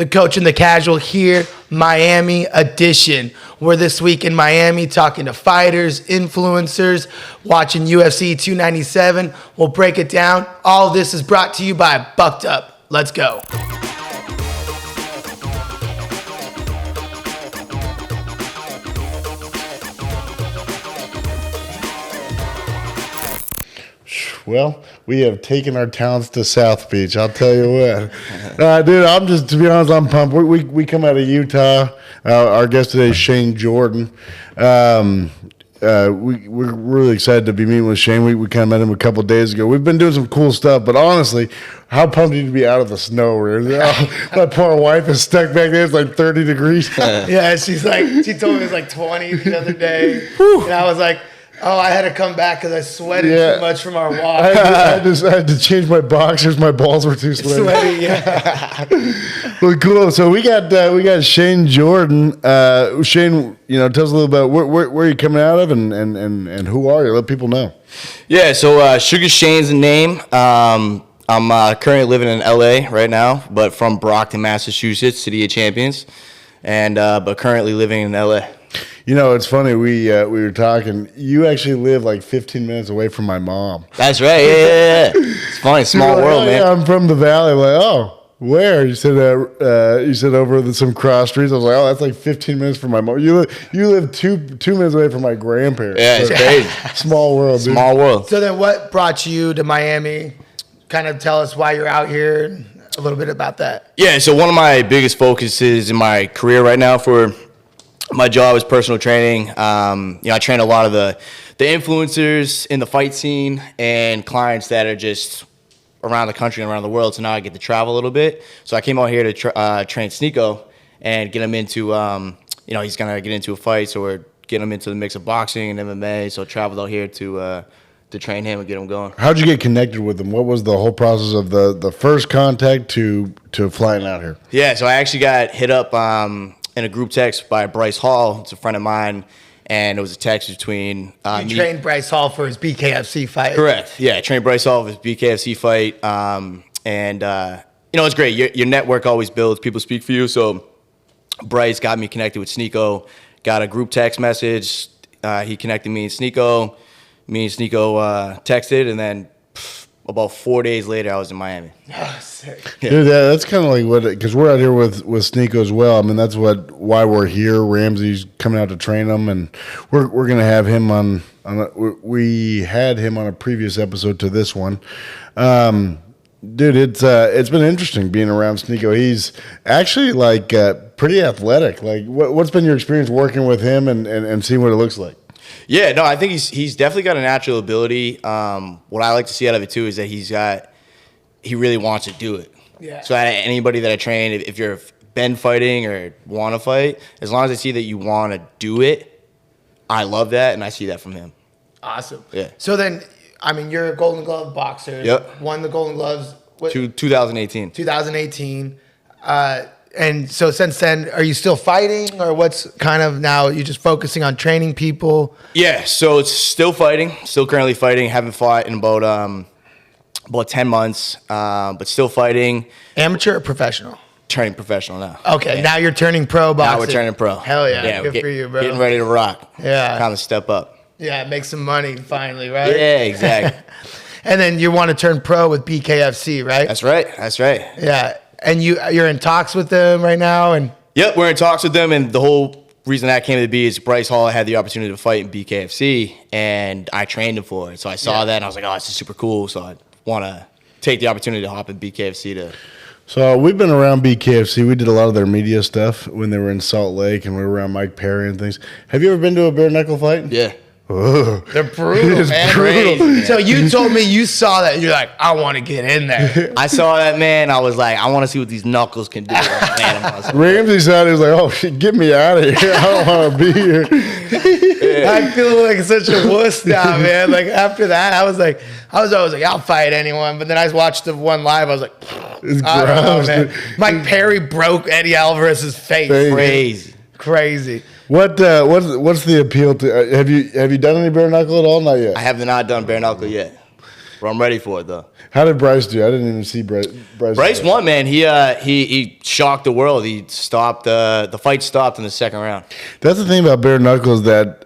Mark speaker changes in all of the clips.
Speaker 1: the Coach and the Casual here, Miami edition. We're this week in Miami talking to fighters, influencers, watching UFC 297. We'll break it down. All of this is brought to you by Bucked Up. Let's go.
Speaker 2: Well, we have taken our talents to South Beach. I'll tell you what, dude. To be honest, I'm pumped. We come out of Utah. Our guest today is Shane Jordan. We're really excited to be meeting with Shane. We kind of met him a couple days ago. We've been doing some cool stuff, but honestly, how pumped are you to be out of the snow? My poor wife is stuck back there. It's like 30 degrees.
Speaker 1: Yeah, she told me it was like 20 the other day, and I was like, oh, I had to come back because I sweated too much from our walk.
Speaker 2: I had to change my boxers. My balls were too sweaty.
Speaker 1: Yeah.
Speaker 2: Well, cool. So we got Shane Jordan. Shane, tell us a little about where you're coming out of and who are you? Let people know.
Speaker 3: Yeah. So Suga Shane's the name. I'm currently living in LA right now, but from Brockton, Massachusetts, City of Champions, and but currently living in LA.
Speaker 2: It's funny. We were talking. You actually live like 15 minutes away from my mom.
Speaker 3: That's right. Yeah. It's funny. Small world, man.
Speaker 2: Yeah, I'm from the valley. I'm like, oh, where? You said over some cross streets. I was like, oh, that's like 15 minutes from my mom. You live two minutes away from my grandparents.
Speaker 3: Yeah, it's crazy.
Speaker 2: Small world, dude.
Speaker 3: Small world.
Speaker 1: So then, what brought you to Miami? Kind of tell us why you're out here. A little bit about that.
Speaker 3: Yeah. So one of my biggest focuses in my career right now for my job is personal training. I train a lot of the influencers in the fight scene and clients that are just around the country and around the world. So now I get to travel a little bit. So I came out here to train Sneeko and get him into, he's going to get into a fight. So we're getting him into the mix of boxing and MMA. So I traveled out here to train him and get him going.
Speaker 2: How'd you get connected with him? What was the whole process of the first contact to flying out here?
Speaker 3: Yeah, so I actually got hit up in a group text by Bryce Hall. It's a friend of mine, and it was a text between
Speaker 1: you trained Bryce Hall for his BKFC fight.
Speaker 3: Correct. Yeah, I trained Bryce Hall for his BKFC fight, and it's great. Your network always builds. People speak for you. So Bryce got me connected with Sneeko. Got a group text message. He connected me and Sneeko. Me and Sneeko texted, and then about 4 days later, I was in Miami.
Speaker 1: Oh, sick.
Speaker 2: Yeah. Dude, that's kind of like because we're out here with Sneeko as well. I mean, that's why we're here. Ramsey's coming out to train him, and we're going to have him on we had him on a previous episode to this one. Dude, it's been interesting being around Sneeko. He's actually like pretty athletic. Like, what's been your experience working with him and seeing what it looks like?
Speaker 3: Yeah, no, I think he's definitely got a natural ability. What I like to see out of it too is that he really wants to do it.
Speaker 1: Yeah.
Speaker 3: So anybody that I train, if you're been fighting or want to fight, as long as I see that you want to do it, I love that, and I see that from him.
Speaker 1: Awesome.
Speaker 3: Yeah.
Speaker 1: So then, I mean, you're a Golden Glove boxer.
Speaker 3: Yep.
Speaker 1: Won the Golden Gloves.
Speaker 3: 2018.
Speaker 1: 2018. And so since then, are you still fighting, or what's kind of now you just focusing on training people?
Speaker 3: Yeah, so it's still fighting, still currently fighting. Haven't fought in about 10 months, but still fighting.
Speaker 1: Amateur or professional?
Speaker 3: Turning professional now.
Speaker 1: Okay, yeah. Now you're turning pro boxing.
Speaker 3: Now we're turning pro.
Speaker 1: Hell yeah, good for you, bro.
Speaker 3: Getting ready to rock.
Speaker 1: Yeah.
Speaker 3: Kind of step up.
Speaker 1: Yeah, make some money finally, right?
Speaker 3: Yeah, exactly.
Speaker 1: And then you want to turn pro with BKFC, right?
Speaker 3: That's right.
Speaker 1: Yeah. And you're in talks with them right now, and
Speaker 3: yep, we're in talks with them, and the whole reason that came to be is Bryce Hall had the opportunity to fight in BKFC, and I trained him for it. So I saw that, and I was like, oh, this is super cool. So I want to take the opportunity to hop in BKFC to.
Speaker 2: So we've been around BKFC. We did a lot of their media stuff when they were in Salt Lake, and we were around Mike Perry and things. Have you ever been to a bare knuckle fight?
Speaker 3: Yeah.
Speaker 2: Ugh.
Speaker 1: They're brutal, man.
Speaker 3: Crazy.
Speaker 1: So you told me you saw that. You're like, I want to get in there.
Speaker 3: I saw that, man. I was like, I want to see what these knuckles can do.
Speaker 2: Ramsey said, he was like, oh, get me out of here. I don't want to be here.
Speaker 1: Yeah. I feel like such a wuss now, man. Like after that, I was always like, I'll fight anyone. But then I watched the one live. I was like,
Speaker 2: it's
Speaker 1: I don't know,
Speaker 2: gross,
Speaker 1: man.
Speaker 2: dude.
Speaker 1: Mike Perry broke Eddie Alvarez's face. Crazy.
Speaker 2: What's the appeal to? Have you done any bare knuckle at all? Not yet.
Speaker 3: I have not done bare knuckle yet, but I'm ready for it though.
Speaker 2: How did Bryce do? I didn't even see Bryce.
Speaker 3: Bryce won, man. He shocked the world. He stopped the fight stopped in the second round.
Speaker 2: That's the thing about bare knuckles that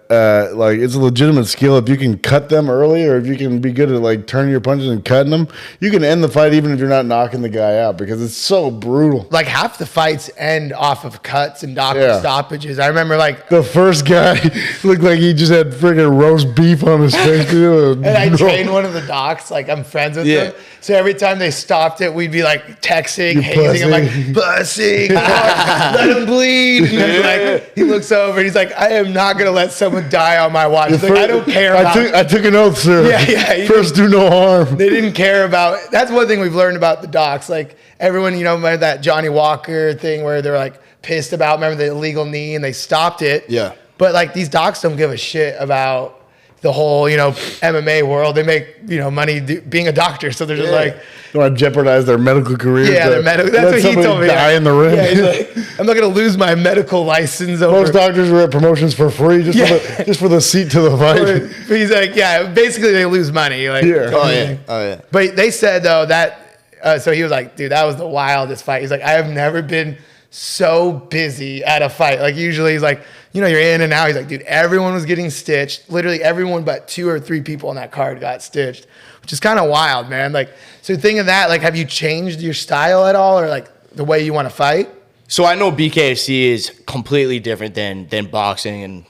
Speaker 2: like it's a legitimate skill. If you can cut them early, or if you can be good at like turning your punches and cutting them, you can end the fight even if you're not knocking the guy out because it's so brutal.
Speaker 1: Like half the fights end off of cuts and doctor stoppages. I remember like
Speaker 2: the first guy looked like he just had freaking roast beef on his face.
Speaker 1: And I trained one of the docs. Like I'm friends with them. So every time they stopped it, we'd be like texting, hazing him, like, pussy, let him bleed. And like, he looks over and he's like, I am not going to let someone die on my watch. He's like, I don't care about
Speaker 2: I took an oath, sir.
Speaker 1: Yeah.
Speaker 2: First, do no harm.
Speaker 1: They didn't care about, that's one thing we've learned about the docs. Like everyone, you know, remember that Johnny Walker thing where they're like pissed about, remember the illegal knee and they stopped it.
Speaker 3: Yeah.
Speaker 1: But like these docs don't give a shit about the whole, you know, MMA world. They make, you know, money being a doctor. So they're just like,
Speaker 2: don't want to jeopardize their medical career.
Speaker 1: Yeah, their medical. That's what he told me.
Speaker 2: Die in the ring.
Speaker 1: Yeah, he's like, I'm not going to lose my medical license over.
Speaker 2: Most doctors are at promotions for free just for the seat to the fight.
Speaker 1: But he's like, yeah, basically they lose money. Like,
Speaker 3: Oh yeah.
Speaker 1: But they said though that, so he was like, dude, that was the wildest fight. He's like, I have never been so busy at a fight. Like usually he's like, you know, you're in and out. He's like, dude, everyone was getting stitched. Literally everyone but 2 or 3 people on that card got stitched, which is kind of wild, man. Like, so think of that. Like, have you changed your style at all or like the way you want to fight?
Speaker 3: So I know BKFC is completely different than boxing and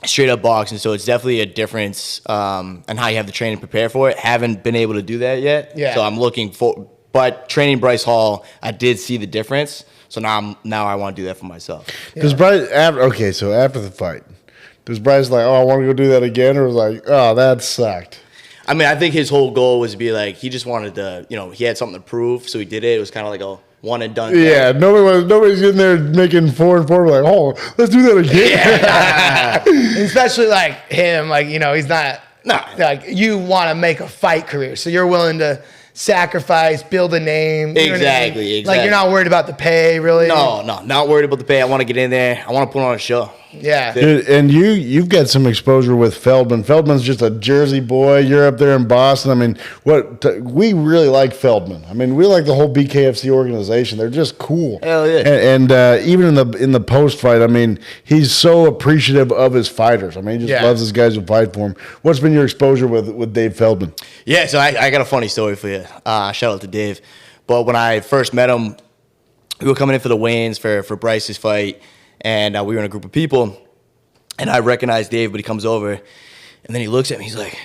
Speaker 3: straight up boxing. So it's definitely a difference on how you have to train and prepare for it. Haven't been able to do that yet.
Speaker 1: Yeah.
Speaker 3: So I'm looking for, but training Bryce Hall, I did see the difference. So now I want to do that for myself.
Speaker 2: Does Bryce so after the fight, does Bryce like, oh, I want to go do that again, or was like, oh, that sucked?
Speaker 3: I mean, I think his whole goal was to be like, he just wanted to, you know, he had something to prove, so he did it. It was kind of like a one and done thing.
Speaker 2: Yeah, nobody's in there making 4 and 4. Like, oh, let's do that again.
Speaker 1: Especially like him, like, you know, he's not like you want to make a fight career, so you're willing to sacrifice, build a name.
Speaker 3: Exactly.
Speaker 1: Like you're not worried about the pay, really.
Speaker 3: No, not worried about the pay. I want to get in there. I want to put on a show.
Speaker 1: Yeah.
Speaker 2: Dude, and you've got some exposure with Feldman. Feldman's just a Jersey boy. You're up there in Boston. I mean, we really like Feldman. I mean, we like the whole BKFC organization. They're just cool.
Speaker 3: Hell yeah.
Speaker 2: And even in the post fight, I mean, he's so appreciative of his fighters. I mean, he just loves his guys who fight for him. What's been your exposure with Dave Feldman?
Speaker 3: Yeah, so I got a funny story for you. Shout out to Dave. But when I first met him, we were coming in for the weigh-ins for Bryce's fight, and we were in a group of people, and I recognized Dave, but he comes over, and then he looks at me, he's like,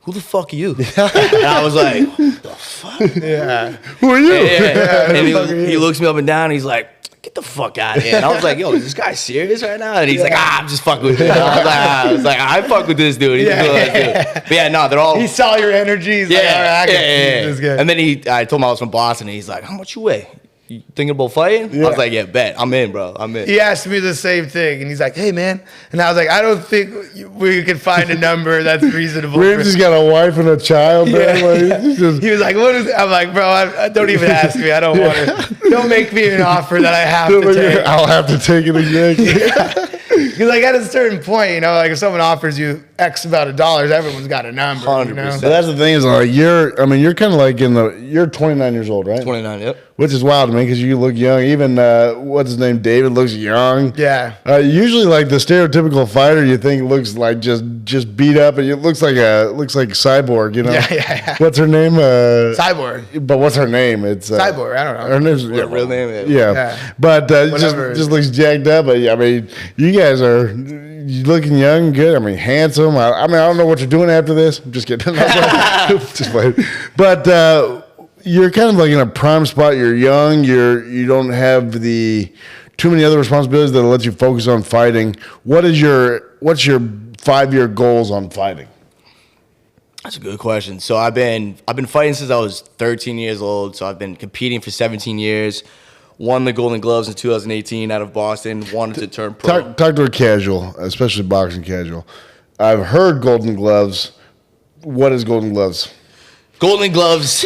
Speaker 3: who the fuck are you? And I was like, what the fuck?
Speaker 2: Yeah. Who are you?
Speaker 3: And he looks me up and down, and he's like, get the fuck out of here. And I was like, yo, is this guy serious right now? And he's like, I'm just fucking with him. I was like, I fuck with this dude. He's a cool ass dude. But yeah, no, they're all.
Speaker 1: He saw your energy. He's like, all right, I can see this guy.
Speaker 3: And then I told him I was from Boston, and he's like, how much you weigh? You thinking about fighting? I was like, yeah, bet. I'm in, bro. I'm in.
Speaker 1: He asked me the same thing, and he's like, hey, man. And I was like, I don't think we could find a number that's reasonable.
Speaker 2: Ramsey's got a wife and a child, man. Like,
Speaker 1: he was like, what is it? I'm like, bro, I don't even ask me. I don't want to. Don't make me an offer that I have to take.
Speaker 2: I'll have to take it again.
Speaker 1: Because like at a certain point, you know, like if someone offers you X amount of dollars, everyone's got a number.
Speaker 3: 100%.
Speaker 1: You know?
Speaker 2: So that's the thing is like you're kind of like you're 29 years old, right?
Speaker 3: 29, yep.
Speaker 2: Which is wild to me because you look young. Even what's his name, David, looks young.
Speaker 1: Yeah.
Speaker 2: Usually, like the stereotypical fighter, you think looks like just beat up, and it looks like Cyborg. You know.
Speaker 1: Yeah.
Speaker 2: What's her name?
Speaker 1: Cyborg.
Speaker 2: But what's her name? It's
Speaker 1: Cyborg. I don't know.
Speaker 2: Her name's
Speaker 3: Real name.
Speaker 2: Yeah. But just looks jacked up. But I mean, you guys are looking young, good. I mean, handsome. I mean, I don't know what you're doing after this. I'm just kidding. Just playing. But you're kind of like in a prime spot. You're young. You don't have too many other responsibilities that let you focus on fighting. What's your 5-year goals on fighting?
Speaker 3: That's a good question. So I've been fighting since I was 13 years old. So I've been competing for 17 years. Won the Golden Gloves in 2018 out of Boston. Wanted to turn pro.
Speaker 2: Talk to a casual, especially boxing casual. I've heard Golden Gloves. What is Golden Gloves? Golden Gloves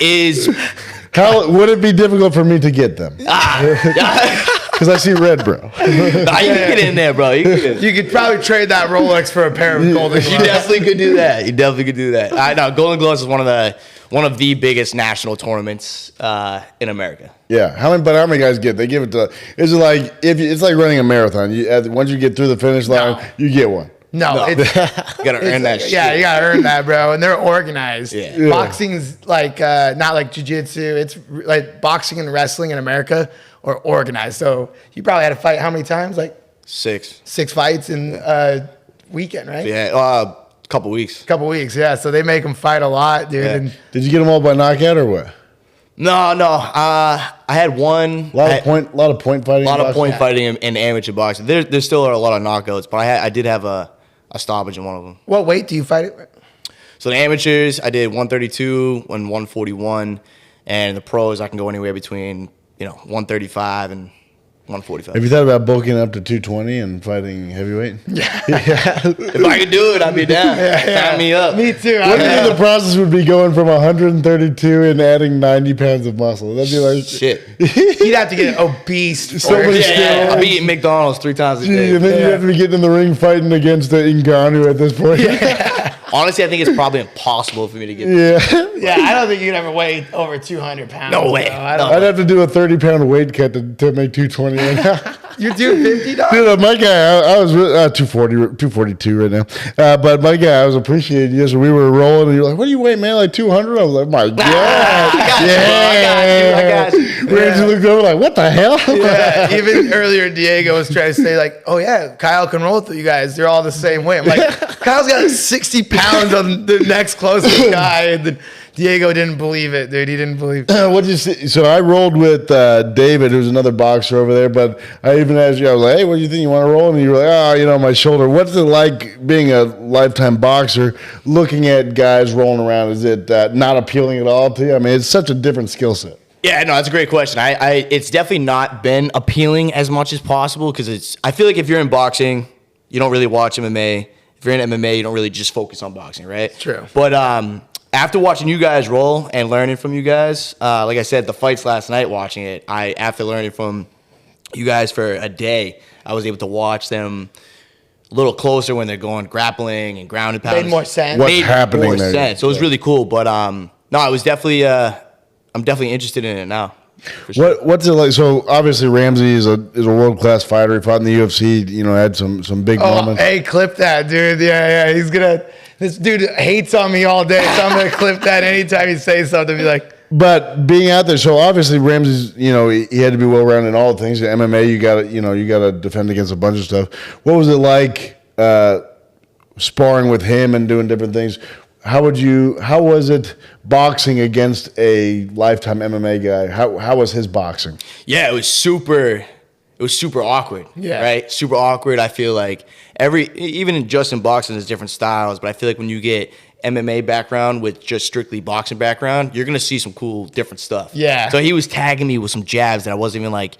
Speaker 2: is... How would it be difficult for me to get them? Because I see red, bro.
Speaker 3: Nah, you can get in there, bro.
Speaker 1: You could probably trade that Rolex for a pair of Golden Gloves.
Speaker 3: You definitely could do that. I know Golden Gloves is one of one of the biggest national tournaments in America.
Speaker 2: Yeah, how many guys get? They give it to. Is it like it's like running a marathon? Once you get through the finish line, you get one.
Speaker 1: No,
Speaker 3: you gotta earn that shit.
Speaker 1: Yeah, you gotta earn that, bro. And they're organized.
Speaker 3: Yeah.
Speaker 1: Boxing's like not like jiu-jitsu. It's like boxing and wrestling in America are organized. So you probably had to fight how many times? Like
Speaker 3: 6
Speaker 1: fights in a weekend, right?
Speaker 3: Yeah, couple weeks.
Speaker 1: Couple weeks, yeah. So they make them fight a lot, dude.
Speaker 3: Yeah.
Speaker 1: And
Speaker 2: Did you get them all by knockout or what?
Speaker 3: No. I had one.
Speaker 2: A lot of point fighting.
Speaker 3: A lot of point
Speaker 1: Yeah.
Speaker 3: fighting in amateur boxing. There still are a lot of knockouts, but I did have a stoppage in one of them.
Speaker 1: what weight do you fight it?
Speaker 3: So the amateurs, I did 132 and 141, and the pros, I can go anywhere between 135 and 145.
Speaker 2: Have you thought about bulking up to 220 and fighting heavyweight?
Speaker 3: If I could do it, I'd be down. Sign me up.
Speaker 1: Me too.
Speaker 2: What do you think the process would be going from 132 and adding 90 pounds of muscle? That'd be like
Speaker 3: Shit.
Speaker 1: You'd have to get obese.
Speaker 2: So
Speaker 1: first.
Speaker 2: many
Speaker 3: Yeah,
Speaker 2: steroids.
Speaker 3: I'll be eating McDonald's 3 times a
Speaker 2: Gee,
Speaker 3: day.
Speaker 2: and then you have to be getting in the ring fighting against the Ngannou at this point.
Speaker 3: Honestly, I think it's probably impossible for me to get.
Speaker 1: Yeah, I don't think you'd ever weigh over 200 pounds.
Speaker 3: No way.
Speaker 1: bro. I
Speaker 3: No.
Speaker 1: don't.
Speaker 2: I'd have to do a 30-pound weight cut to make 220.
Speaker 1: You're doing 50, dog?
Speaker 2: Dude, my guy, I was 242 right now. But my guy, I was appreciating you. So we were rolling, and you're like, "What do you weigh, man? Like 200?" I was like, "My God,
Speaker 3: I got you.
Speaker 2: Ramsey looked over like, "What the hell?"
Speaker 1: Yeah, even earlier, Diego was trying to say, like, oh, yeah, Kyle can roll through you guys. They're all the same weight. I'm like, Kyle's got 60 pounds on the next closest guy. And then Diego didn't believe it, dude. He didn't believe it.
Speaker 2: What did you see? So I rolled with David, who's another boxer over there. But I even asked you, I was like, "Hey, what do you think? You want to roll?" And you were like, "Oh, my shoulder." What's it like being a lifetime boxer, looking at guys rolling around? Is it not appealing at all to you? I mean, it's such a different skill set.
Speaker 3: Yeah, no, that's a great question. It's definitely not been appealing as much as possible because I feel like if you're in boxing, you don't really watch MMA. If you're in MMA, you don't really just focus on boxing, right?
Speaker 1: True.
Speaker 3: But after watching you guys roll and learning from you guys, like I said, the fights last night, watching it, after learning from you guys for a day, I was able to watch them a little closer when they're going grappling and grounded pounds.
Speaker 1: Made more sense.
Speaker 2: What's happening there?
Speaker 3: Sense. So it was really cool. But no, it was definitely. I'm definitely interested in it now. For sure.
Speaker 2: What's it like? So obviously Ramsey is a world class fighter. He fought in the UFC. Had some big
Speaker 1: Oh,
Speaker 2: moments.
Speaker 1: hey, clip that, dude. Yeah. He's going to. This dude hates on me all day, so I'm going to clip that anytime he says something. Be like,
Speaker 2: But being out there, so obviously Ramsey's, he had to be well rounded in all the things. The MMA, you got to defend against a bunch of stuff. What was it like sparring with him and doing different things? How was it boxing against a lifetime MMA guy? How was his boxing?
Speaker 3: Yeah, it was super awkward.
Speaker 1: Yeah.
Speaker 3: Right? Super awkward. I feel like even just in boxing, there's different styles, but I feel like when you get MMA background with just strictly boxing background, you're gonna see some cool different stuff.
Speaker 1: Yeah.
Speaker 3: So he was tagging me with some jabs that I wasn't even like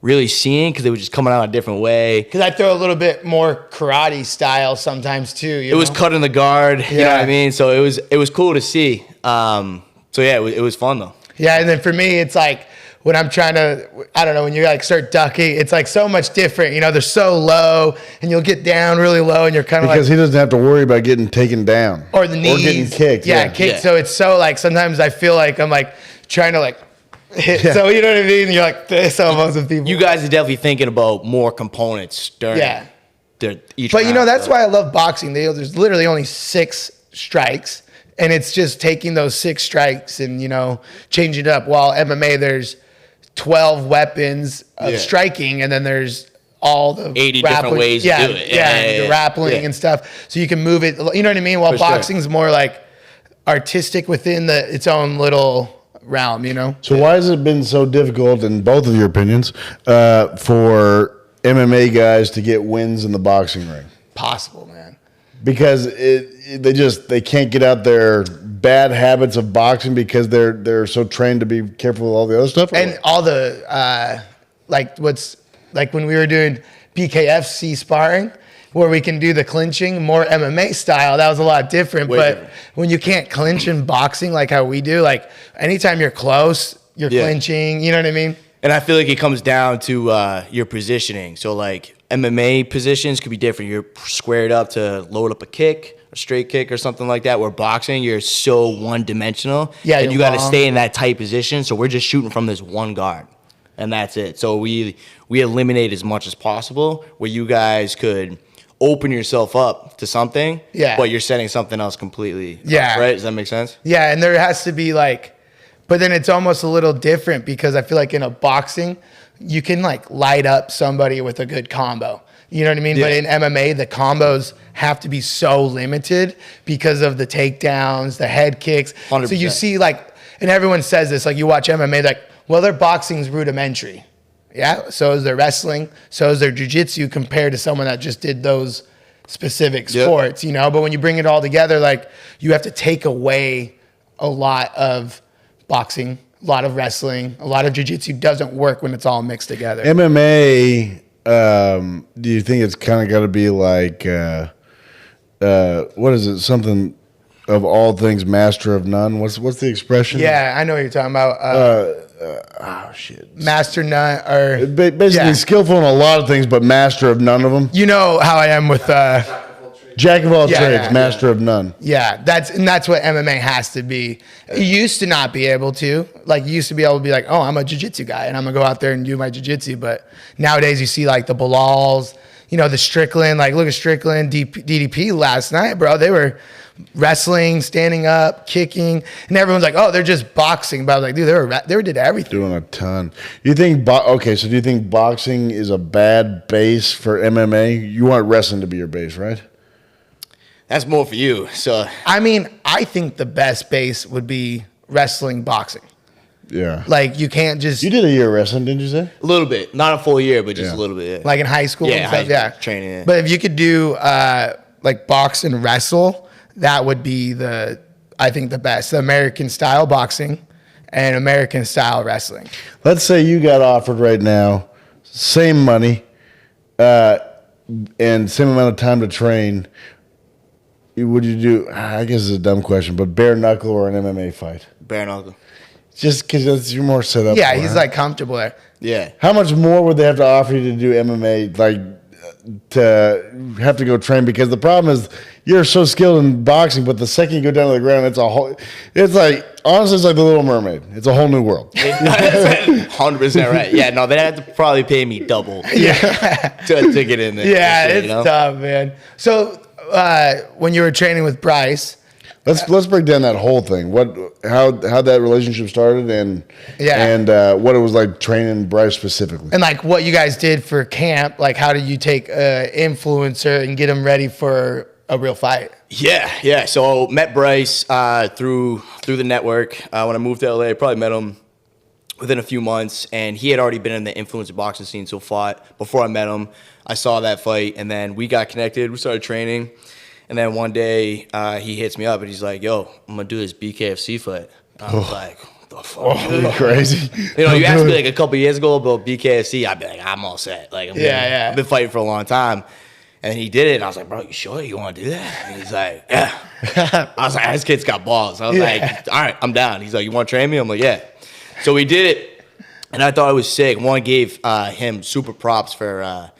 Speaker 3: really seeing because they were just coming out a different way.
Speaker 1: because I throw a little bit more karate style sometimes too.
Speaker 3: It was cutting the guard. You know what I
Speaker 1: Yeah.
Speaker 3: mean? So it was cool to see. So yeah, it was fun though.
Speaker 1: Yeah, and then for me, it's like when I'm trying to, I don't know, when you like start ducking, it's like so much different. They're so low, and you'll get down really low, and you're kind of like,
Speaker 2: Because he doesn't have to worry about getting taken down
Speaker 1: or the knees,
Speaker 2: or getting kicked.
Speaker 1: Yeah, kicked.
Speaker 3: Yeah.
Speaker 1: So it's so like sometimes I feel like I'm like trying to like hit.
Speaker 2: Yeah.
Speaker 1: So you know what I mean? You're like this almost with people.
Speaker 3: You guys are definitely thinking about more components during
Speaker 1: Yeah.
Speaker 3: each
Speaker 1: But
Speaker 3: round,
Speaker 1: that's
Speaker 3: so.
Speaker 1: why I love boxing. There's literally only 6 strikes, and it's just taking those 6 strikes and changing it up. While MMA, there's 12 weapons of
Speaker 3: Yeah.
Speaker 1: striking, and then there's all the
Speaker 3: 80 different ways to
Speaker 1: yeah,
Speaker 3: do it.
Speaker 1: Yeah,
Speaker 3: Yeah,
Speaker 1: the
Speaker 3: yeah,
Speaker 1: grappling
Speaker 3: yeah.
Speaker 1: and stuff. So you can move it. You know what I mean? While
Speaker 3: For sure.
Speaker 1: boxing's more like artistic within its own little realm.
Speaker 2: So why has it been so difficult, in both of your opinions, for MMA guys to get wins in the boxing ring?
Speaker 1: Possible, man.
Speaker 2: Because they can't get out their bad habits of boxing because they're so trained to be careful with all the other stuff. or
Speaker 1: And
Speaker 2: what?
Speaker 1: all the like when we were doing BKFC sparring, where we can do the clinching more MMA style, that was a lot different.
Speaker 3: Way
Speaker 1: But
Speaker 3: different.
Speaker 1: when you can't clinch in boxing like how we do, like anytime you're close, you're
Speaker 3: Yeah.
Speaker 1: clinching. You know what I mean?
Speaker 3: And I feel like it comes down to your positioning. So like MMA positions could be different. You're squared up to load up a kick, a straight kick or something like that. Where boxing, you're so one-dimensional.
Speaker 1: Yeah,
Speaker 3: and
Speaker 1: you're
Speaker 3: you got to
Speaker 1: long.
Speaker 3: stay in that tight position. So we're just shooting from this one guard, and that's it. So we eliminate as much as possible, where you guys could open yourself up to something,
Speaker 1: Yeah.
Speaker 3: but you're setting something else completely.
Speaker 1: Yeah.
Speaker 3: Right? Does that make sense?
Speaker 1: Yeah, and there has to be like, but then it's almost a little different because I feel like in a boxing, you can like light up somebody with a good combo. You know what I mean?
Speaker 3: Yeah.
Speaker 1: But in MMA, the combos have to be so limited because of the takedowns, the head kicks.
Speaker 3: 100%.
Speaker 1: So you see like, and everyone says this, like you watch MMA, like, well, their boxing's rudimentary. Yeah, so is their wrestling, so is their jiu-jitsu compared to someone that just did those specific
Speaker 3: Yep.
Speaker 1: sports, you know? But when you bring it all together, like you have to take away a lot of boxing, a lot of wrestling, a lot of jiu-jitsu doesn't work when it's all mixed together.
Speaker 2: MMA, do you think it's kind of got to be like, what is it? Something of all things, master of none? What's the expression?
Speaker 1: Yeah, I know what you're talking about.
Speaker 2: Oh, shit.
Speaker 1: Master none, or
Speaker 2: Basically
Speaker 1: yeah.
Speaker 2: skillful in a lot of things, but master of none of them.
Speaker 1: You know how I am with
Speaker 2: Jack of all
Speaker 1: Yeah,
Speaker 2: trades,
Speaker 1: yeah,
Speaker 2: master of none.
Speaker 1: yeah, that's what MMA has to be. You used to not be able to. Like, you used to be able to be like, oh, I'm a jiu-jitsu guy, and I'm going to go out there and do my jiu-jitsu. But nowadays, you see, like, the Bilals, you know, the Strickland. Like, look at Strickland, DDP last night, bro. They were wrestling, standing up, kicking. And everyone's like, oh, they're just boxing. But I was like, dude, they did everything.
Speaker 2: Doing a ton. You think, okay, so do you think boxing is a bad base for MMA? You want wrestling to be your base, right?
Speaker 3: That's more for you. So
Speaker 1: I mean, I think the best base would be wrestling, boxing.
Speaker 2: Yeah.
Speaker 1: Like, you can't just,
Speaker 2: You did a year of wrestling, didn't you say?
Speaker 3: a little bit, not a full year, but just
Speaker 2: Yeah.
Speaker 3: a little bit. Yeah.
Speaker 1: like in high school
Speaker 3: Yeah,
Speaker 1: and
Speaker 3: high
Speaker 1: stuff. Yeah.
Speaker 3: school training, yeah.
Speaker 1: But if you could do like box and wrestle, that would be I think the best. The American style boxing and American style wrestling.
Speaker 2: Let's say you got offered right now, same money, and same amount of time to train. Would you do, I guess it's a dumb question, but bare knuckle or an MMA fight?
Speaker 3: Bare knuckle.
Speaker 2: Just because you're more set up
Speaker 1: Yeah,
Speaker 2: for,
Speaker 1: he's
Speaker 2: huh?
Speaker 1: like comfortable there.
Speaker 3: Yeah.
Speaker 2: How much more would they have to offer you to do MMA, like to have to go train? Because the problem is you're so skilled in boxing, but the second you go down to the ground, it's like, honestly, it's like the Little Mermaid. It's a whole new world.
Speaker 3: 100% right. Yeah, no, they have to probably pay me double to get in there.
Speaker 1: Yeah,
Speaker 3: for sure,
Speaker 1: it's
Speaker 3: you know?
Speaker 1: tough, man. So when you were training with Bryce,
Speaker 2: Let's break down that whole thing. How that relationship started and what it was like training Bryce specifically.
Speaker 1: and like what you guys did for camp, like how did you take an influencer and get him ready for a real fight?
Speaker 3: Yeah. So met Bryce through the network when I moved to LA. Probably met him within a few months, and he had already been in the influencer boxing scene, so fought before I met him. I saw that fight, and then we got connected. We started training, and then one day he hits me up and he's like, "Yo, I'm gonna do this BKFC fight." I was like, "What the fuck?"
Speaker 2: Are you crazy?
Speaker 3: You know, you asked me like a couple years ago about BKFC, I'd be like, I'm all set. Like,
Speaker 1: Yeah.
Speaker 3: I've been fighting for a long time. And he did it, and I was like, bro, you sure you want to do that? And he's like, yeah. I was like, this kid's got balls. I was like, all right, I'm down. He's like, you want to train me? I'm like, yeah. So we did it, and I thought it was sick. One gave him super props for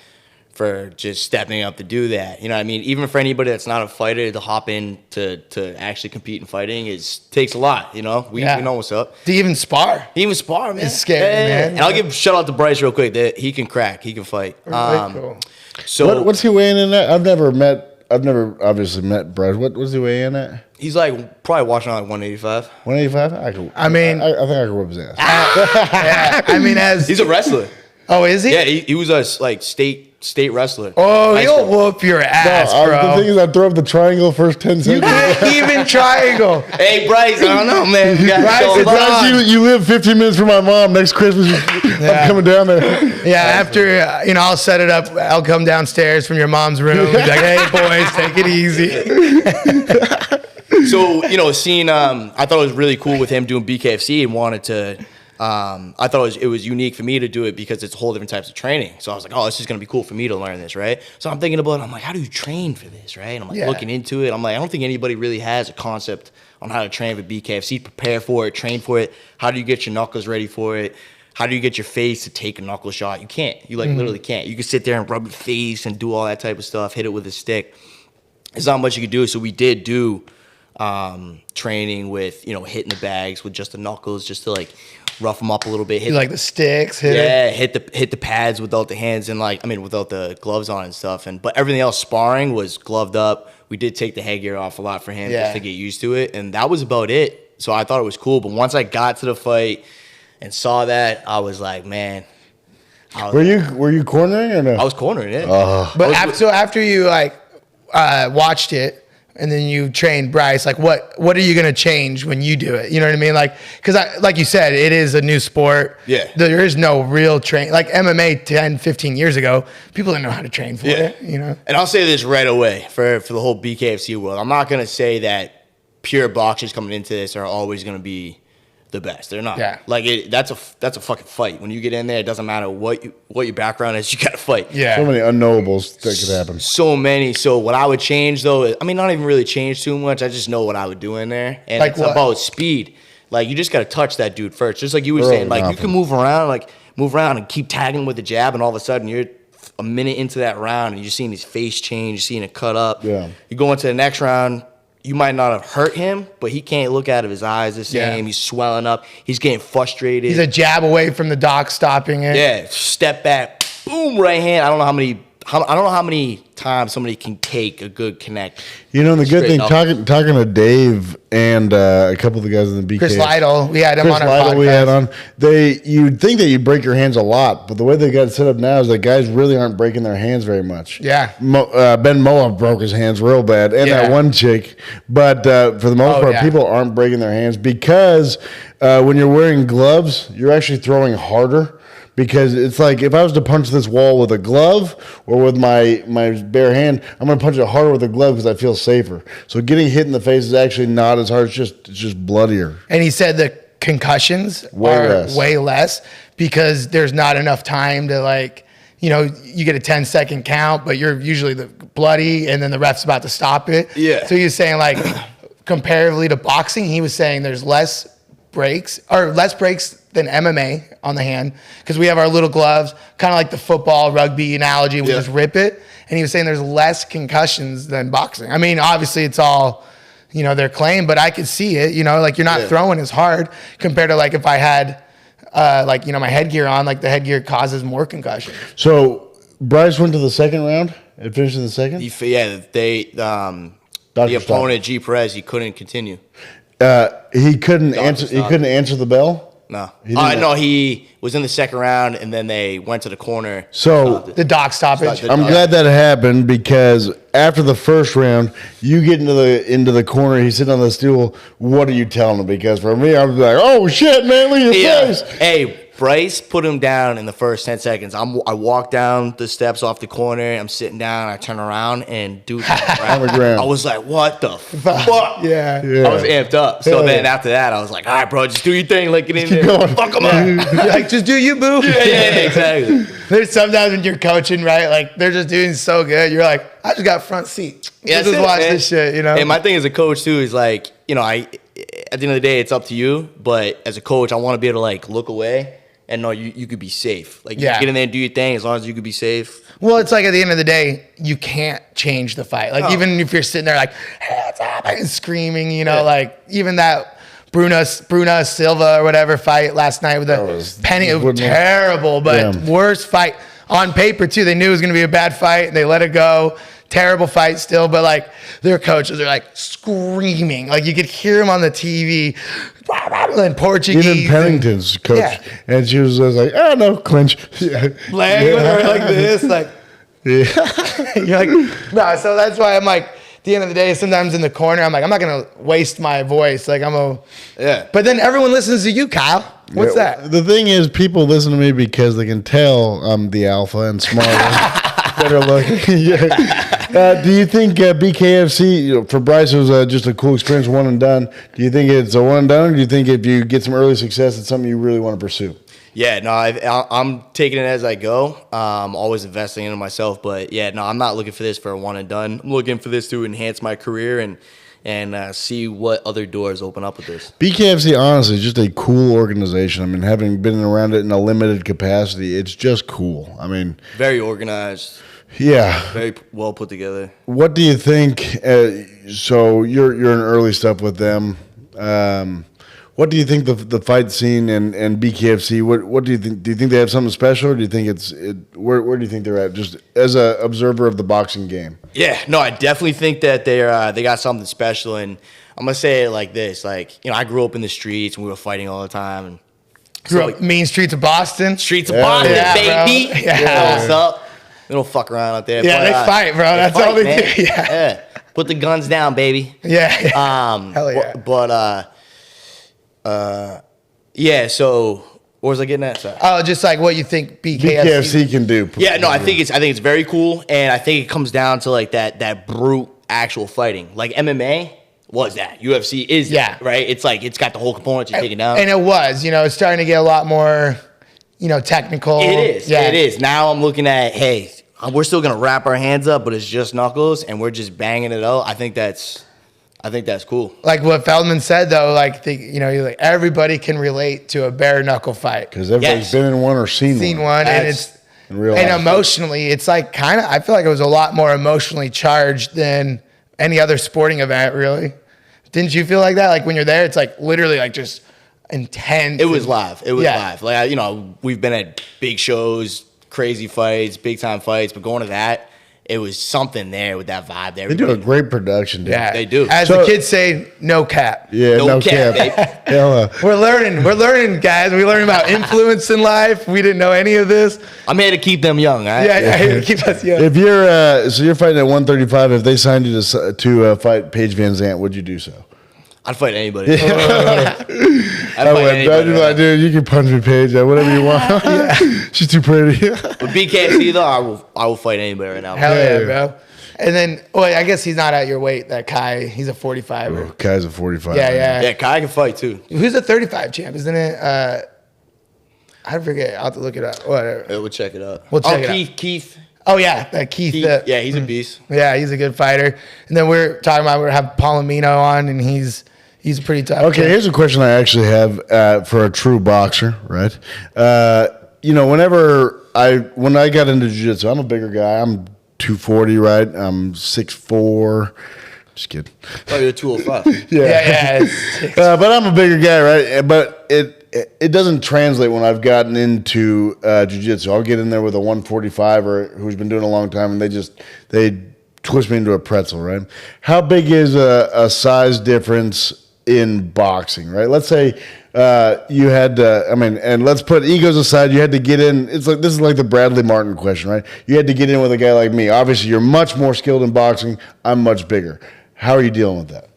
Speaker 3: just stepping up to do that. You know what I mean? Even for anybody that's not a fighter, to hop in to actually compete in fighting takes a lot, you know? We know what's up.
Speaker 1: Do you even spar?
Speaker 3: He even spar, man.
Speaker 1: It's scary, man.
Speaker 3: And I'll give a shout out to Bryce real quick. That he can crack. He can fight.
Speaker 1: Really cool.
Speaker 3: So
Speaker 2: What's he weighing in at? I've never obviously met Bryce. What was he weighing in at?
Speaker 3: he's like probably watching on like 185.
Speaker 2: 185? I think I could whip his ass.
Speaker 1: Yeah, I mean,
Speaker 3: He's a wrestler.
Speaker 1: Oh, is he?
Speaker 3: Yeah, he was a like state wrestler.
Speaker 1: Oh,
Speaker 3: High
Speaker 1: he'll
Speaker 3: school.
Speaker 1: whoop your ass,
Speaker 2: The
Speaker 1: bro.
Speaker 2: thing is, I throw up the triangle first 10
Speaker 1: You
Speaker 2: seconds.
Speaker 1: can't even triangle.
Speaker 3: Hey Bryce, I don't know, man. You gotta
Speaker 1: Bryce,
Speaker 3: show
Speaker 1: it's
Speaker 3: love.
Speaker 2: Bryce, you live 15 minutes from my mom. Next Christmas, I'm coming down there.
Speaker 1: Yeah, after, I'll set it up. I'll come downstairs from your mom's room. Be like, hey, boys, take it easy.
Speaker 3: So, seeing, I thought it was really cool with him doing BKFC and wanted to, I thought it was unique for me to do it because it's a whole different types of training. So I was like, oh, this is going to be cool for me to learn this, right? So I'm thinking about it. I'm like, how do you train for this, right? And I'm like looking into it. I'm like, I don't think anybody really has a concept on how to train for BKFC, prepare for it, train for it. How do you get your knuckles ready for it? How do you get your face to take a knuckle shot? You can't. You literally can't. You can sit there and rub your face and do all that type of stuff, hit it with a stick. there's not much you could do. So we did do training with, hitting the bags with just the knuckles, just to like rough them up a little bit.
Speaker 1: You like the sticks,
Speaker 3: hit the pads without the hands and without the gloves on and stuff. But everything else, sparring was gloved up. We did take the headgear off a lot for him just to get used to it, and that was about it. So I thought it was cool. But once I got to the fight and saw that, I was like, man.
Speaker 2: Were you cornering or no?
Speaker 3: I was cornering it.
Speaker 1: But after you watched it, and then you trained Bryce, like what are you going to change when you do it? You know what I mean? Like, because like you said, it is a new sport.
Speaker 3: Yeah.
Speaker 1: There is no real train. Like MMA 10, 15 years ago, people didn't know how to train for it,
Speaker 3: And I'll say this right away for the whole BKFC world. I'm not going to say that pure boxers coming into this are always going to be the best. They're not.
Speaker 1: Yeah.
Speaker 3: Like that's a fucking fight. When you get in there, it doesn't matter what your background is. You got to fight.
Speaker 1: Yeah.
Speaker 2: So many unknowables that could happen.
Speaker 3: So many. So what I would change though, not even really change too much. I just know what I would do in there, and
Speaker 1: like
Speaker 3: it's
Speaker 1: what?
Speaker 3: about speed. Like you just got to touch that dude first, just like you were saying. Like you can move around and keep tagging with the jab, and all of a sudden you're a minute into that round, and you're seeing his face change. You're seeing it cut up.
Speaker 2: Yeah.
Speaker 3: You go into the next round. You might not have hurt him, but he can't look out of his eyes the same.
Speaker 1: Yeah.
Speaker 3: He's swelling up. He's getting frustrated.
Speaker 1: He's a jab away from the doc stopping it.
Speaker 3: Yeah, step back, boom, right hand. I don't know how many times somebody can take a good connect.
Speaker 2: The good
Speaker 3: Straight
Speaker 2: thing,
Speaker 3: up.
Speaker 2: talking to Dave and a couple of the guys in the BK.
Speaker 1: Chris Lytle, we had him on our podcast.
Speaker 2: We had on. You'd think that you'd break your hands a lot, but the way they got it set up now is that guys really aren't breaking their hands very much.
Speaker 1: Yeah.
Speaker 2: Ben Moab broke his hands real bad, and that one chick. But for the most part, people aren't breaking their hands because when you're wearing gloves, you're actually throwing harder. Because it's like if I was to punch this wall with a glove or with my bare hand, I'm going to punch it harder with a glove because I feel safer. So getting hit in the face is actually not as hard. It's just bloodier.
Speaker 1: And he said the concussions are way less because there's not enough time to you get a 10-second count, but you're usually bloody and then the ref's about to stop it.
Speaker 3: Yeah.
Speaker 1: So he was saying comparatively to boxing, he was saying there's less breaks than MMA on the hand because we have our little gloves, kind of like the football, rugby analogy. We just rip it. And he was saying there's less concussions than boxing. I mean, obviously it's all, their claim, but I could see it, you're not throwing as hard compared to if I had, my headgear on, the headgear causes more concussion.
Speaker 2: So Bryce went to the second round and finished in the second?
Speaker 3: The opponent, G. Perez, he couldn't continue.
Speaker 2: He couldn't answer the bell?
Speaker 3: No. He was in the second round, and then they went to the corner.
Speaker 2: So
Speaker 1: the doc stoppage.
Speaker 2: I'm glad that happened because after the first round, you get into the corner. He's sitting on the stool. What are you telling him? Because for me, I was like, "Oh shit, man, look at your face."
Speaker 3: Hey, Bryce put him down in the first 10 seconds. I walk down the steps off the corner. I'm sitting down. I turn around and dude,
Speaker 2: on the ground.
Speaker 3: I was like, "What the fuck?"
Speaker 1: Yeah.
Speaker 3: I was amped up. So then after that, I was like, "All right, bro, just do your thing. Get in there.
Speaker 2: Going.
Speaker 3: Fuck him up."
Speaker 1: Just do you, boo.
Speaker 3: Yeah, exactly.
Speaker 1: There's sometimes when you're coaching, right? They're just doing so good. You're like, I just got front seat.
Speaker 3: Yeah,
Speaker 1: just watch this shit,
Speaker 3: And my thing as a coach too is at the end of the day, it's up to you. But as a coach, I want to be able to look away and know you could be safe. You get in there and do your thing as long as you could be safe.
Speaker 1: Well, it's at the end of the day, you can't change the fight. Even if you're sitting there hands up and screaming, even that Bruna Silva or whatever fight last night with the penny, it was terrible, but worst fight on paper too. They knew it was going to be a bad fight. They let it go. Terrible fight still, but their coaches are screaming. You could hear them on the TV. And Portuguese.
Speaker 2: Even Pennington's coach. And she was just oh no, clinch.
Speaker 1: Leg with her like this. You're no, so that's why I'm at the end of the day, sometimes in the corner, I'm I'm not going to waste my voice. But then everyone listens to you, Kyle. What's that?
Speaker 2: The thing is, people listen to me because they can tell I'm the alpha and smarter, better looking. Do you think BKFC, for Bryce, it was just a cool experience, one and done? Do you think it's a one and done, or do you think if you get some early success, it's something you really want to pursue?
Speaker 3: Yeah, no, I'm taking it as I go. I'm always investing into myself, but I'm not looking for this for a one and done. I'm looking for this to enhance my career and and see what other doors open up with this.
Speaker 2: BKFC, honestly, is just a cool organization. I mean, having been around it in a limited capacity, it's just cool. I mean,
Speaker 3: Very organized,
Speaker 2: yeah.
Speaker 3: very well put together.
Speaker 2: What do you think? So you're in early stuff with them. What do you think the fight scene and BKFC? What do you think? Do you think they have something special, or do you think where do you think they're at? Just as a observer of the boxing game.
Speaker 3: Yeah, no, I definitely think that they got something special, and I'm gonna say it like this: like, you know, I grew up in the streets and we were fighting all the time, and
Speaker 1: Grew up mean streets of Boston.
Speaker 3: streets of Boston,
Speaker 1: Yeah,
Speaker 3: baby.
Speaker 1: bro. Yeah.
Speaker 3: You know what's up? They don't fuck around out there.
Speaker 1: Yeah, they fight, bro. That's all they
Speaker 3: man.
Speaker 1: do. Yeah.
Speaker 3: Put the guns down, baby.
Speaker 1: Yeah.
Speaker 3: Hell
Speaker 1: yeah.
Speaker 3: Yeah. So, what was I getting at? Sorry.
Speaker 1: Oh, just like what you think
Speaker 2: BKFC can do.
Speaker 3: Yeah, no, I think it's very cool, and I think it comes down to like that brute actual fighting. Like MMA was that, UFC is that, right? It's like it's got the whole component you're taking down.
Speaker 1: And it was, it's starting to get a lot more, technical.
Speaker 3: It is. Yeah. It is. Now I'm looking at, hey, we're still gonna wrap our hands up, but it's just knuckles, and we're just banging it out. I think that's cool.
Speaker 1: Like what Feldman said, though, like like everybody can relate to a bare knuckle fight.
Speaker 2: Because everybody's been in one or seen one.
Speaker 1: And it's
Speaker 2: in real
Speaker 1: and
Speaker 2: life.
Speaker 1: Emotionally, it's like kind of. I feel like it was a lot more emotionally charged than any other sporting event. Really, didn't you feel like that? Like when you're there, it's like literally like just intense.
Speaker 3: It was live. It was live. Like we've been at big shows, crazy fights, big time fights, but going to that, it was something there with that vibe there.
Speaker 2: They do a great production, dude.
Speaker 1: Yeah,
Speaker 3: they do.
Speaker 1: As the kids say, no cap.
Speaker 2: Yeah, no cap.
Speaker 3: babe.
Speaker 2: Hell,
Speaker 1: We're learning, guys. We learn about influence in life. We didn't know any of this.
Speaker 3: I'm here to keep them young, all right?
Speaker 1: Yeah, keep us young.
Speaker 2: if you're so you're fighting at 135, if they signed you to fight Paige Van Zandt, would you do so?
Speaker 3: I'd fight anybody. I'd fight
Speaker 2: I'd be like, dude, you can punch me, Paige, whatever you want. She's too pretty.
Speaker 3: With BKFC though, I will fight anybody right now.
Speaker 1: Hell yeah, bro. And then, I guess he's not at your weight. That Kai, he's a 45er.
Speaker 2: Oh, Kai's a 45.
Speaker 3: Yeah, Kai can fight too.
Speaker 1: Who's a 35 champ? Isn't it? I forget. I'll have to look it up. Whatever.
Speaker 3: Yeah, we'll check it out.
Speaker 1: We'll check it out.
Speaker 3: Keith.
Speaker 1: Oh yeah, that Keith.
Speaker 3: Yeah, he's a beast.
Speaker 1: Yeah, he's a good fighter. And then we're talking about we're have Palomino on, and he's pretty tough.
Speaker 2: Okay, here's a question I actually have for a true boxer, right? When I got into jiu-jitsu, I'm a bigger guy. I'm 240, right? I'm 6'4". Just kidding.
Speaker 3: Oh, you're 205.
Speaker 1: Yeah.
Speaker 2: But I'm a bigger guy, right? But it doesn't translate when I've gotten into jiu-jitsu. I'll get in there with a 145er who's been doing it a long time, and they twist me into a pretzel, right? How big is a size difference in boxing, right? Let's say you had to, and let's put egos aside, you had to get in. This is like the Bradley Martin question, right? You had to get in with a guy like me. Obviously, you're much more skilled in boxing. I'm much bigger. How are you dealing with that?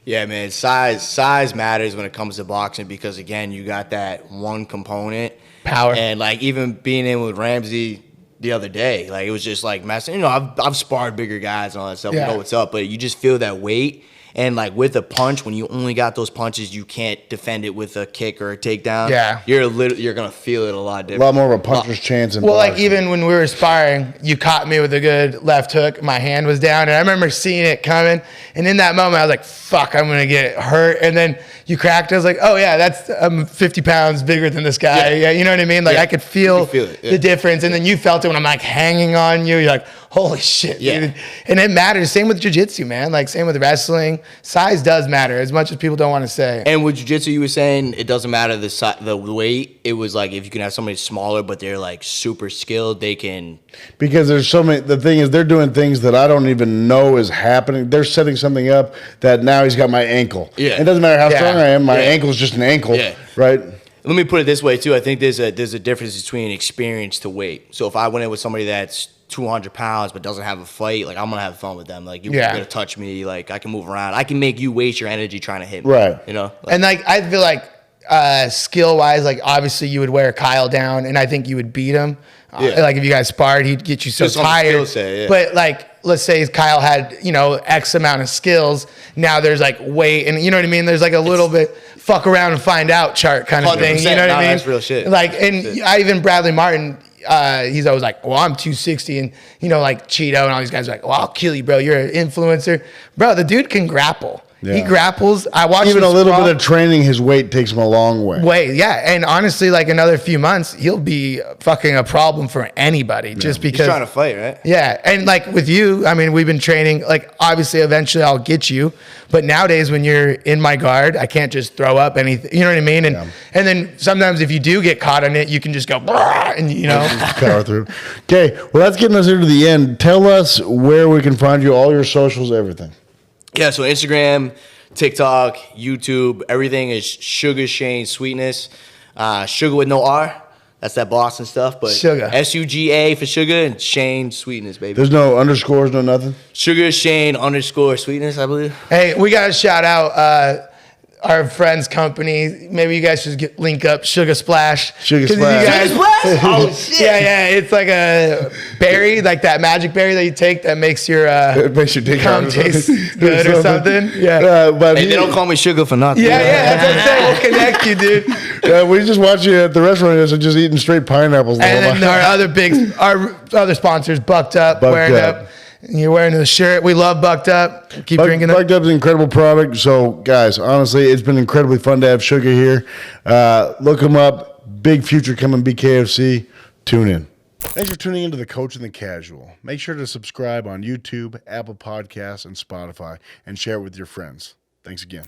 Speaker 3: Yeah, man, size matters when it comes to boxing because, again, you got that one component.
Speaker 1: Power.
Speaker 3: And, even being in with Ramsey the other day, it was just, messing. I've sparred bigger guys and all that stuff.
Speaker 1: Yeah.
Speaker 3: We know what's up, but you just feel that weight. And, with a punch, when you only got those punches, you can't defend it with a kick or a takedown.
Speaker 1: Yeah.
Speaker 3: You're going to feel it a lot different.
Speaker 2: A lot more of a puncher's chance in
Speaker 1: Well,
Speaker 2: boxing.
Speaker 1: even when we were sparring, you caught me with a good left hook. My hand was down, and I remember seeing it coming. And in that moment, I was like, fuck, I'm going to get hurt. And then you cracked. I was like, oh, yeah, I'm 50 pounds bigger than this guy. Yeah, you know what I mean? I could feel the difference. And then you felt it when I'm, hanging on you. You're like, holy shit, dude. And it matters. Same with jiu-jitsu, man. Same with wrestling. Size does matter as much as people don't want to say.
Speaker 3: And with jiu-jitsu, you were saying it doesn't matter the weight. It was if you can have somebody smaller, but they're super skilled, they can.
Speaker 2: Because there's so many. The thing is, they're doing things that I don't even know is happening. They're setting something up that now he's got my ankle.
Speaker 3: Yeah.
Speaker 2: It doesn't matter how strong I am. My ankle's just an ankle.
Speaker 3: Yeah.
Speaker 2: Right.
Speaker 3: Let me put it this way too. I think there's a difference between experience to weight. So if I went in with somebody that's 200 pounds but doesn't have a fight, I'm gonna have fun with them. You're gonna touch me. I can move around. I can make you waste your energy trying to hit me.
Speaker 2: Right.
Speaker 1: And I feel like skill wise, obviously you would wear Kyle down, and I think you would beat him. If you guys sparred, he'd get you so
Speaker 3: Just on the
Speaker 1: tired.
Speaker 3: skill set, yeah.
Speaker 1: But let's say Kyle had X amount of skills. Now there's weight, and you know what I mean. There's a little bit fuck around and find out chart kind of thing. You know what I mean?
Speaker 3: That's real shit.
Speaker 1: Even Bradley Martin. He's always like, well, I'm 260, and Cheeto and all these guys are like, well, I'll kill you, bro. You're an influencer, bro. The dude can grapple. He grapples. I watch
Speaker 2: even
Speaker 1: him
Speaker 2: a little
Speaker 1: sprawl.
Speaker 2: bit of training. His weight takes him a long way.
Speaker 1: Yeah, and honestly, like another few months, he'll be fucking a problem for anybody just
Speaker 3: He's
Speaker 1: because.
Speaker 3: trying to fight, right?
Speaker 1: Yeah, and like with you, I mean, we've been training. Like, obviously, eventually, I'll get you. But nowadays, when you're in my guard, I can't just throw up anything. You know what I mean? And then sometimes, if you do get caught on it, you can just go, and
Speaker 2: Power through. Okay, well, that's getting us into the end. Tell us where we can find you, all your socials, everything.
Speaker 3: Yeah, so Instagram, TikTok, YouTube, everything is Suga Shane Sweetness. Sugar with no R. That's that Boston stuff. But
Speaker 1: Suga.
Speaker 3: SUGA for Sugar and Shane Sweetness, baby.
Speaker 2: There's no underscores, no nothing.
Speaker 3: Sugar Shane _ Sweetness, I believe.
Speaker 1: Hey, we got to shout out our friend's company. Maybe you guys should link up Sugar Splash.
Speaker 2: Sugar
Speaker 1: 'Cause you
Speaker 2: Splash.
Speaker 1: guys-
Speaker 3: Sugar Splash? Oh, shit.
Speaker 1: Yeah. It's like a berry, like that magic berry that you take that makes your
Speaker 2: It makes your dick
Speaker 1: cum
Speaker 2: hard.
Speaker 1: taste good or something. Yeah.
Speaker 2: But
Speaker 3: Hey, they don't call me Sugar for nothing.
Speaker 1: Yeah, that's what I'm saying. We'll connect you, dude.
Speaker 2: we just watch you at the restaurant and just eating straight pineapples.
Speaker 1: And then our other sponsors, Bucked Up,
Speaker 2: Bucked
Speaker 1: wearing
Speaker 2: Up.
Speaker 1: up. You're wearing the shirt. We love Bucked Up. Keep drinking it.
Speaker 2: Bucked Up's an incredible product. So, guys, honestly, it's been incredibly fun to have Sugar here. Look him up. Big future coming, BKFC. Tune in. Thanks for tuning into The Coach and the Casual. Make sure to subscribe on YouTube, Apple Podcasts, and Spotify, and share it with your friends. Thanks again.